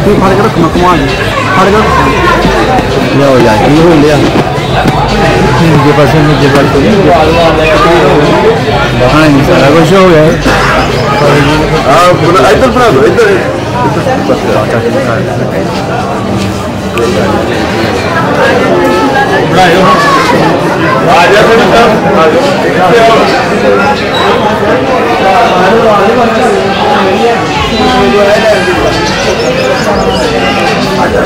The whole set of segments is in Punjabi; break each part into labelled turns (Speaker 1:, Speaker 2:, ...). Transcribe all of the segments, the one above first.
Speaker 1: ਤੂੰ ਫੜ ਕੇ ਰੱਖ ਮੈਂ ਘੁਮਾ ਜੀ ਫੜ ਕੇ ਲਿਆਓ ਯਾਰ ਕੀ ਹੋ ਲਿਆ ਜੇ ਪਾਸੇ ਨੂੰ ਜੇ ਬਾਲ ਕੋਈ ਹਾਂ ਨਹੀਂ ਸਾਰਾ ਕੁਝ ਹੋ ਗਿਆ ਇੱਧਰ ਬਣਾ ਦੋ ਇੱਧਰ ਬਸ ਬਣਾਇਓ ਆ ਜਾ ਫਿਰ ਆ ਜਾ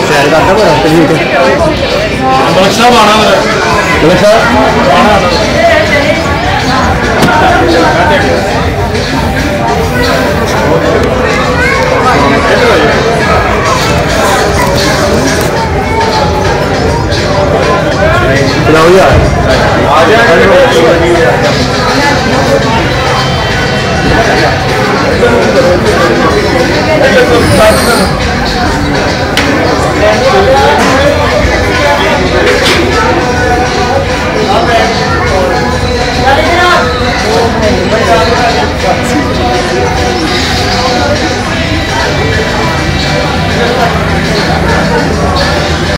Speaker 1: ਸ਼ੇਅਰ ਕਰਦਾ ਬੜਾ ਤੇ ਬਖਸ਼ਾ ਬਾਣਾ ਬਖਸ਼ਾ ਬਾਣਾ